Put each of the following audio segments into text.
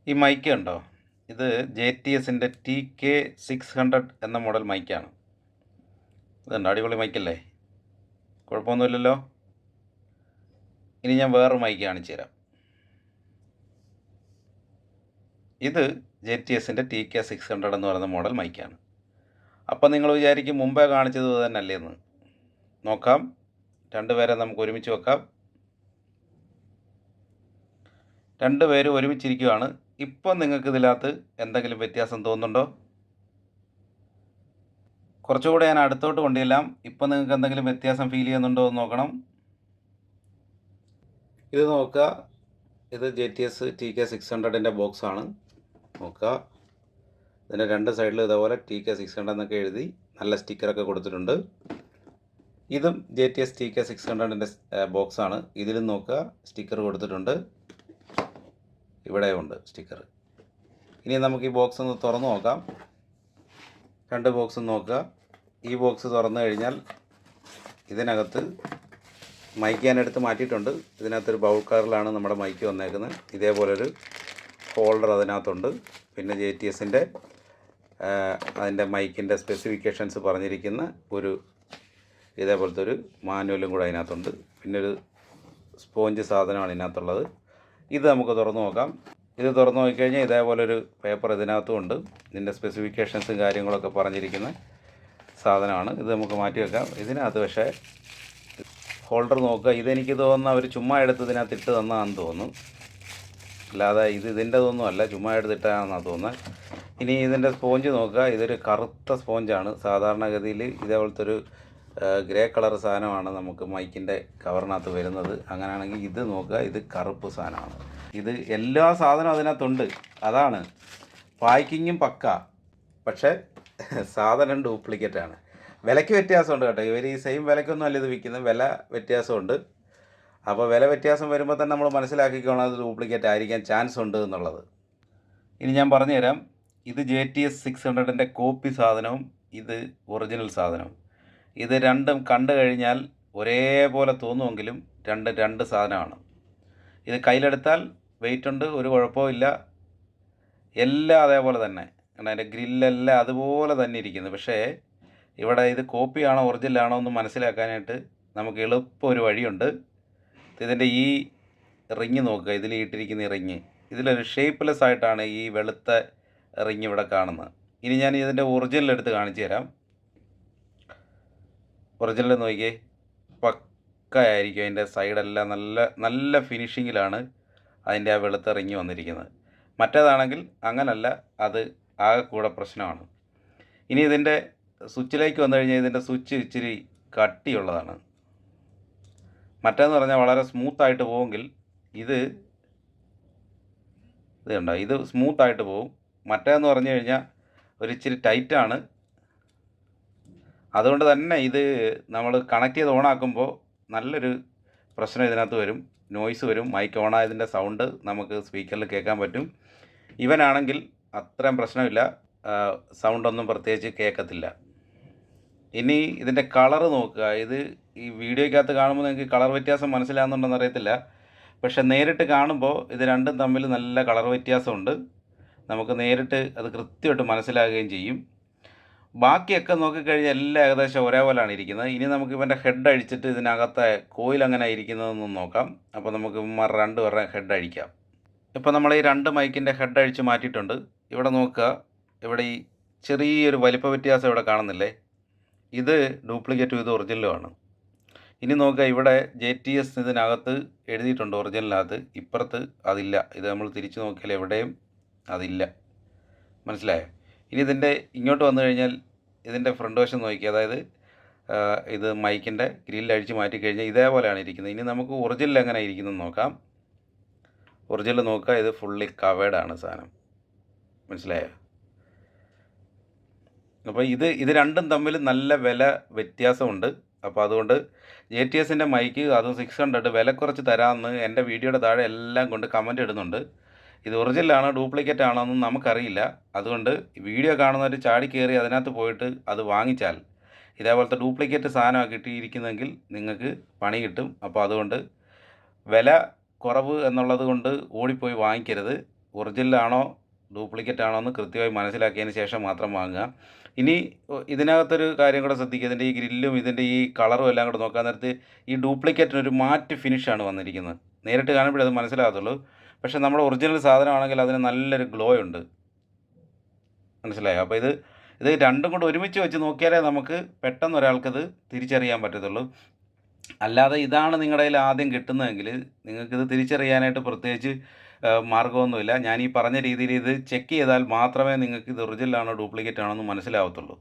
ഈ മൈക്ക് കണ്ടോ? ഇത് JTSൻ്റെ TK600 എന്ന മോഡൽ മൈക്കാണ്. ഇതുണ്ട്, അടിപൊളി മൈക്കല്ലേ? കുഴപ്പമൊന്നുമില്ലല്ലോ. ഇനി ഞാൻ വേറൊരു മൈക്ക് കാണിച്ചു തരാം. ഇത് JTSൻ്റെ TK600 എന്ന് പറയുന്ന മോഡൽ മൈക്കാണ്. അപ്പം നിങ്ങൾ വിചാരിക്കും മുമ്പേ കാണിച്ചത് തന്നെ അല്ലേ എന്ന്. നോക്കാം, രണ്ടുപേരെ നമുക്ക് ഒരുമിച്ച് വെക്കാം. രണ്ടുപേരും ഒരുമിച്ചിരിക്കുകയാണ്. ഇപ്പം നിങ്ങൾക്ക് ഇതിനകത്ത് എന്തെങ്കിലും വ്യത്യാസം തോന്നുന്നുണ്ടോ? കുറച്ചുകൂടെ ഞാൻ അടുത്തോട്ട് കൊണ്ടുചെല്ലാം. ഇപ്പം നിങ്ങൾക്ക് എന്തെങ്കിലും വ്യത്യാസം ഫീൽ ചെയ്യുന്നുണ്ടോ എന്ന് നോക്കണം. ഇത് നോക്കുക, ഇത് JTS TK600ൻ്റെ ബോക്സാണ്. നോക്കുക, ഇതിൻ്റെ രണ്ട് സൈഡിൽ ഇതേപോലെ TK600 എന്നൊക്കെ എഴുതി നല്ല സ്റ്റിക്കറൊക്കെ കൊടുത്തിട്ടുണ്ട്. ഇതും JTS TK600ൻ്റെ ബോക്സാണ്. ഇതിലും നോക്കുക, സ്റ്റിക്കർ കൊടുത്തിട്ടുണ്ട്. ഇവിടെയുണ്ട് സ്റ്റിക്കർ. ഇനി നമുക്ക് ഈ ബോക്സ് ഒന്ന് തുറന്നു നോക്കാം. രണ്ട് ബോക്സും നോക്കുക. ഈ ബോക്സ് തുറന്നു കഴിഞ്ഞാൽ ഇതിനകത്ത് മൈക്ക് ഞാൻ എടുത്ത് മാറ്റിയിട്ടുണ്ട്. ഇതിനകത്തൊരു ബൗൾ കവറിലാണ് നമ്മുടെ മൈക്ക് വന്നേക്കുന്നത്. ഇതേപോലൊരു ഹോൾഡർ അതിനകത്തുണ്ട്. പിന്നെ JTSൻ്റെ അതിൻ്റെ മൈക്കിൻ്റെ സ്പെസിഫിക്കേഷൻസ് പറഞ്ഞിരിക്കുന്ന ഒരു ഇതേപോലത്തെ ഒരു മാനുവലും കൂടെ അതിനകത്തുണ്ട്. പിന്നെ ഒരു സ്പോഞ്ച് സാധനമാണ് ഇതിനകത്തുള്ളത്. ഇത് നമുക്ക് തുറന്നു നോക്കാം. ഇത് തുറന്നു നോക്കിക്കഴിഞ്ഞാൽ ഇതേപോലൊരു പേപ്പർ ഇതിനകത്തും ഉണ്ട്. ഇതിൻ്റെ സ്പെസിഫിക്കേഷൻസും കാര്യങ്ങളൊക്കെ പറഞ്ഞിരിക്കുന്ന സാധനമാണ്. ഇത് നമുക്ക് മാറ്റി വെക്കാം. ഇതിനകത്ത് പക്ഷേ ഹോൾഡർ നോക്കുക, ഇതെനിക്ക് തോന്നുന്ന അവർ ചുമ്മാ എടുത്ത് ഇതിനകത്ത് ഇട്ട് തന്നതാണെന്ന് തോന്നുന്നു. അല്ലാതെ ഇതിൻ്റെതൊന്നും അല്ല, ചുമ്മാ എടുത്തിട്ടാണെന്നാണ് തോന്നുന്നത്. ഇനി ഇതിൻ്റെ സ്പോഞ്ച് നോക്കുക, ഇതൊരു കറുത്ത സ്പോഞ്ചാണ്. സാധാരണഗതിയിൽ ഇതേപോലത്തെ ഒരു ഗ്രേ കളർ സാധനമാണ് നമുക്ക് മൈക്കിൻ്റെ കവറിനകത്ത് വരുന്നത്. അങ്ങനെയാണെങ്കിൽ ഇത് നോക്കുക, ഇത് കറുപ്പ് സാധനമാണ്. ഇത് എല്ലാ സാധനവും അതിനകത്തുണ്ട്. അതാണ് പാക്കിങ്ങും പക്ക, പക്ഷേ സാധനം ഡ്യൂപ്ലിക്കേറ്റാണ്. വിലയ്ക്ക് വ്യത്യാസമുണ്ട് കേട്ടോ. ഇവർ ഈ സെയിം വിലയ്ക്കൊന്നും അല്ല ഇത് വിൽക്കുന്നത്, വില വ്യത്യാസമുണ്ട്. അപ്പോൾ വില വ്യത്യാസം വരുമ്പോൾ തന്നെ നമ്മൾ മനസ്സിലാക്കിക്കോണം അത് ഡ്യൂപ്ലിക്കേറ്റ് ആയിരിക്കാൻ ചാൻസ് ഉണ്ട് എന്നുള്ളത്. ഇനി ഞാൻ പറഞ്ഞുതരാം. ഇത് JTS 600ൻ്റെ കോപ്പി സാധനവും ഇത് ഒറിജിനൽ സാധനവും. ഇത് രണ്ടും കണ്ടു കഴിഞ്ഞാൽ ഒരേപോലെ തോന്നുമെങ്കിലും രണ്ട് സാധനമാണ്. ഇത് കയ്യിലെടുത്താൽ വെയിറ്റ് ഉണ്ട്, ഒരു കുഴപ്പമില്ല. എല്ലാം അതേപോലെ തന്നെ, കാരണം അതിൻ്റെ ഗ്രില്ലെല്ലാം അതുപോലെ തന്നെ ഇരിക്കുന്നു. പക്ഷേ ഇവിടെ ഇത് കോപ്പിയാണോ ഒറിജിനലാണോ എന്ന് മനസ്സിലാക്കാനായിട്ട് നമുക്ക് എളുപ്പം ഒരു വഴിയുണ്ട്. ഇതിൻ്റെ ഈ റിങ് നോക്കുക, ഇതിൽ ഇട്ടിരിക്കുന്ന ഈ റിങ്, ഇതിലൊരു ഷേപ്പ്ലെസ് ആയിട്ടാണ് ഈ വെളുത്ത റിങ് ഇവിടെ കാണുന്നത്. ഇനി ഞാൻ ഇതിൻ്റെ ഒറിജിനൽ എടുത്ത് കാണിച്ചു തരാം. ഒറിജിനൽ നോക്കിയേ, പക്കയായിരിക്കും. അതിൻ്റെ സൈഡെല്ലാം നല്ല ഫിനിഷിങ്ങിലാണ് അതിൻ്റെ ആ വെളുത്ത റിങ് വന്നിരിക്കുന്നത്. മറ്റേതാണെങ്കിൽ അങ്ങനല്ല, അത് ആകെ കൂടെ പ്രശ്നമാണ്. ഇനി ഇതിൻ്റെ സ്വിച്ചിലേക്ക് വന്നു കഴിഞ്ഞാൽ ഇതിൻ്റെ സ്വിച്ച് ഇച്ചിരി കട്ടിയുള്ളതാണ്. മറ്റേന്ന് പറഞ്ഞാൽ വളരെ സ്മൂത്തായിട്ട് പോവുമെങ്കിൽ ഇത് കണ്ടോ, ഇത് സ്മൂത്തായിട്ട് പോവും. മറ്റേന്ന് പറഞ്ഞു കഴിഞ്ഞാൽ ഒരിച്ചിരി ടൈറ്റാണ്. അതുകൊണ്ട് തന്നെ ഇത് നമ്മൾ കണക്ട് ചെയ്ത് ഓണാക്കുമ്പോൾ നല്ലൊരു പ്രശ്നം ഇതിനകത്ത് വരും, നോയ്സ് വരും. മൈക്ക് ഓണായതിൻ്റെ സൗണ്ട് നമുക്ക് സ്പീക്കറിൽ കേൾക്കാൻ പറ്റും. ഇവനാണെങ്കിൽ അത്രയും പ്രശ്നമില്ല, സൗണ്ടൊന്നും പ്രത്യേകിച്ച് കേൾക്കത്തില്ല. ഇനി ഇതിൻ്റെ കളറ് നോക്കുക. ഇത് ഈ വീഡിയോയ്ക്കകത്ത് കാണുമ്പോൾ നിങ്ങൾക്ക് കളർ വ്യത്യാസം മനസ്സിലാകുന്നുണ്ടെന്ന് അറിയത്തില്ല, പക്ഷേ നേരിട്ട് കാണുമ്പോൾ ഇത് രണ്ടും തമ്മിൽ നല്ല കളർ വ്യത്യാസമുണ്ട്. നമുക്ക് നേരിട്ട് അത് കൃത്യമായിട്ട് മനസ്സിലാകുകയും ചെയ്യും. ബാക്കിയൊക്കെ നോക്കിക്കഴിഞ്ഞാൽ എല്ലാം ഏകദേശം ഒരേപോലെയാണ് ഇരിക്കുന്നത്. ഇനി നമുക്ക് ഇവൻ്റെ ഹെഡ് അഴിച്ചിട്ട് ഇതിനകത്തെ കോയിൽ അങ്ങനെ ഇരിക്കുന്നതെന്ന് നോക്കാം. അപ്പോൾ നമുക്ക് രണ്ടുപേരുടെ ഹെഡ് അഴിക്കാം. ഇപ്പോൾ നമ്മൾ ഈ രണ്ട് മൈക്കിൻ്റെ ഹെഡ് അഴിച്ച് മാറ്റിയിട്ടുണ്ട്. ഇവിടെ നോക്കുക, ഇവിടെ ഈ ചെറിയൊരു വലിപ്പ വ്യത്യാസം ഇവിടെ കാണുന്നില്ലേ? ഇത് ഡ്യൂപ്ലിക്കേറ്റും ഇത് ഒറിജിനലുമാണ്. ഇനി നോക്കുക, ഇവിടെ JTS ഇതിനകത്ത് എഴുതിയിട്ടുണ്ട് ഒറിജിനലിനകത്ത്, ഇപ്പുറത്ത് അതില്ല. ഇത് നമ്മൾ തിരിച്ച് നോക്കിയാൽ എവിടെയും അതില്ല. മനസ്സിലായോ? ഇനി ഇതിൻ്റെ ഇങ്ങോട്ട് വന്നു കഴിഞ്ഞാൽ ഇതിൻ്റെ ഫ്രണ്ട് വശം നോക്കി, അതായത് ഇത് മൈക്കിൻ്റെ ഗ്രില്ല് അഴിച്ച് മാറ്റി കഴിഞ്ഞാൽ ഇതേപോലെയാണ് ഇരിക്കുന്നത്. ഇനി നമുക്ക് ഒറിജിനൽ എങ്ങനെ ഇരിക്കുന്നതെന്ന് നോക്കാം. ഒറിജിനൽ നോക്കുക, ഇത് ഫുള്ളി കവേഡാണ് സാധനം. മനസ്സിലായോ? അപ്പോൾ ഇത് രണ്ടും തമ്മിൽ നല്ല വില വ്യത്യാസമുണ്ട്. അപ്പോൾ അതുകൊണ്ട് JTSൻ്റെ മൈക്ക്, അതും 600 വില കുറച്ച് തരാമെന്ന് എൻ്റെ വീഡിയോയുടെ താഴെ എല്ലാം കൊണ്ട് കമൻറ്റ് ഇടുന്നുണ്ട്. ഇത് ഒറിജിനലാണോ ഡ്യൂപ്ലിക്കേറ്റ് ആണോ എന്ന് നമുക്കറിയില്ല. അതുകൊണ്ട് വീഡിയോ കാണുന്നവർ ചാടി കയറി അതിനകത്ത് പോയിട്ട് അത് വാങ്ങിച്ചാൽ ഇതേപോലത്തെ ഡ്യൂപ്ലിക്കേറ്റ് സാധനമാണ് കിട്ടിയിരിക്കുന്നതെങ്കിൽ നിങ്ങൾക്ക് പണി കിട്ടും. അപ്പോൾ അതുകൊണ്ട് വില കുറവ് എന്നുള്ളത് കൊണ്ട് ഓടിപ്പോയി വാങ്ങിക്കരുത്. ഒറിജിനലാണോ ഡ്യൂപ്ലിക്കേറ്റ് ആണോ എന്ന് കൃത്യമായി മനസ്സിലാക്കിയതിന് ശേഷം മാത്രം വാങ്ങുക. ഇനി ഇതിനകത്തൊരു കാര്യം കൂടെ ശ്രദ്ധിക്കുക. ഇതിൻ്റെ ഈ ഗ്രില്ലും ഇതിൻ്റെ ഈ കളറും എല്ലാം കൂടെ നോക്കാൻ നേരത്ത് ഈ ഡ്യൂപ്ലിക്കേറ്റിനൊരു മാറ്റ് ഫിനിഷാണ് വന്നിരിക്കുന്നത്. നേരിട്ട് കാണുമ്പോഴേ അത് മനസ്സിലാകത്തുള്ളൂ. പക്ഷേ നമ്മുടെ ഒറിജിനൽ സാധനമാണെങ്കിൽ അതിന് നല്ലൊരു ഗ്ലോ ഉണ്ട്. മനസ്സിലായോ? അപ്പോൾ ഇത് രണ്ടും കൂടെ ഒരുമിച്ച് വെച്ച് നോക്കിയാലേ നമുക്ക് പെട്ടെന്ന് ഒരാൾക്കത് തിരിച്ചറിയാൻ പറ്റത്തുള്ളൂ. അല്ലാതെ ഇതാണ് നിങ്ങളുടെ കയ്യിൽ ആദ്യം കിട്ടുന്നതെങ്കിൽ നിങ്ങൾക്കിത് തിരിച്ചറിയാനായിട്ട് പ്രത്യേകിച്ച് മാർഗ്ഗമൊന്നുമില്ല. ഞാൻ ഈ പറഞ്ഞ രീതിയിൽ ഇത് ചെക്ക് ചെയ്താൽ മാത്രമേ നിങ്ങൾക്ക് ഇത് ഒറിജിനലാണോ ഡ്യൂപ്ലിക്കേറ്റ് ആണോ എന്ന് മനസ്സിലാവത്തുള്ളൂ.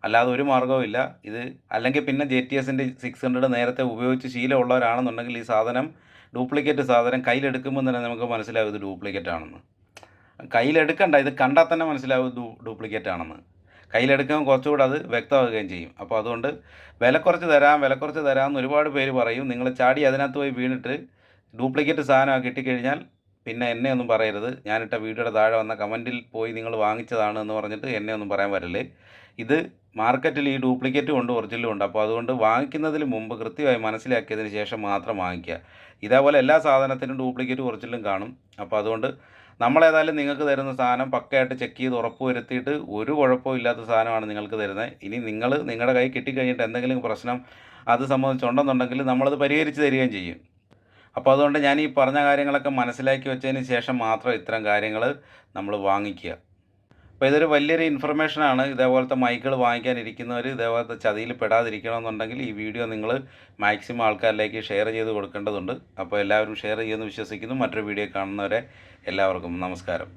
അല്ലാതെ ഒരു മാർഗ്ഗവും ഇല്ല. ഇത് അല്ലെങ്കിൽ പിന്നെ JTSൻ്റെ 600 നേരത്തെ ഉപയോഗിച്ച് ശീലമുള്ളവരാണെന്നുണ്ടെങ്കിൽ ഈ സാധനം ഡ്യൂപ്ലിക്കേറ്റ് സാധനം കയ്യിലെടുക്കുമ്പോൾ തന്നെ നമുക്ക് മനസ്സിലാവും ഇത് ഡ്യൂപ്ലിക്കേറ്റ് ആണെന്ന്. കയ്യിലെടുക്കണ്ട, ഇത് കണ്ടാൽ തന്നെ മനസ്സിലാവും ഡ്യൂപ്ലിക്കേറ്റ് ആണെന്ന്. കയ്യിലെടുക്കുമ്പോൾ കുറച്ചുകൂടെ അത് വ്യക്തമാവുകയും ചെയ്യും. അപ്പോൾ അതുകൊണ്ട് വില കുറച്ച് തരാം എന്ന് ഒരുപാട് പേര് പറയും. നിങ്ങൾ ചാടി അതിനകത്ത് പോയി വീണിട്ട് ഡ്യൂപ്ലിക്കേറ്റ് സാധനം കിട്ടിക്കഴിഞ്ഞാൽ പിന്നെ എന്നെ ഒന്നും പറയരുത്. ഞാനിട്ട വീഡിയോയുടെ താഴെ വന്ന കമൻറ്റിൽ പോയി നിങ്ങൾ വാങ്ങിച്ചതാണ് എന്ന് പറഞ്ഞിട്ട് എന്നെ ഒന്നും പറയാൻ പറ്റില്ലേ. ഇത് മാർക്കറ്റിൽ ഈ ഡ്യൂപ്ലിക്കേറ്റും ഉണ്ട് ഒറിജിനലും ഉണ്ട്. അപ്പോൾ അതുകൊണ്ട് വാങ്ങിക്കുന്നതിന് മുമ്പ് കൃത്യമായി മനസ്സിലാക്കിയതിന് ശേഷം മാത്രം വാങ്ങിക്കുക. ഇതേപോലെ എല്ലാ സാധനത്തിനും ഡ്യൂപ്ലിക്കേറ്റും ഒറിജിനലും കാണും. അപ്പോൾ അതുകൊണ്ട് നമ്മളേതായാലും നിങ്ങൾക്ക് തരുന്ന സാധനം പക്കയായിട്ട് ചെക്ക് ചെയ്ത് ഉറപ്പ് വരുത്തിയിട്ട് ഒരു കുഴപ്പവും ഇല്ലാത്ത സാധനമാണ് നിങ്ങൾക്ക് തരുന്നത്. ഇനി നിങ്ങളുടെ കൈ കിട്ടിക്കഴിഞ്ഞിട്ട് എന്തെങ്കിലും പ്രശ്നം അത് സംബന്ധിച്ചുണ്ടെന്നുണ്ടെങ്കിൽ നമ്മളത് പരിഹരിച്ച് തരികയും ചെയ്യും. അപ്പോൾ അതുകൊണ്ട് ഞാൻ ഈ പറഞ്ഞ കാര്യങ്ങളൊക്കെ മനസ്സിലാക്കി വെച്ചതിന് ശേഷം മാത്രം ഇത്തരം കാര്യങ്ങൾ നമ്മൾ വാങ്ങിക്കുക. അപ്പോൾ ഇതൊരു വലിയൊരു ഇൻഫർമേഷനാണ്. ഇതേപോലത്തെ മൈക്കുകൾ വാങ്ങിക്കാനിരിക്കുന്നവർ ഇതേപോലത്തെ ചതിയിൽ പെടാതിരിക്കണമെന്നുണ്ടെങ്കിൽ ഈ വീഡിയോ നിങ്ങൾ മാക്സിമം ആൾക്കാരിലേക്ക് ഷെയർ ചെയ്ത് കൊടുക്കേണ്ടതുണ്ട്. അപ്പോൾ എല്ലാവരും ഷെയർ ചെയ്യുമെന്ന് വിശ്വസിക്കുന്നു. മറ്റൊരു വീഡിയോ കാണുന്നവരെ എല്ലാവർക്കും നമസ്കാരം.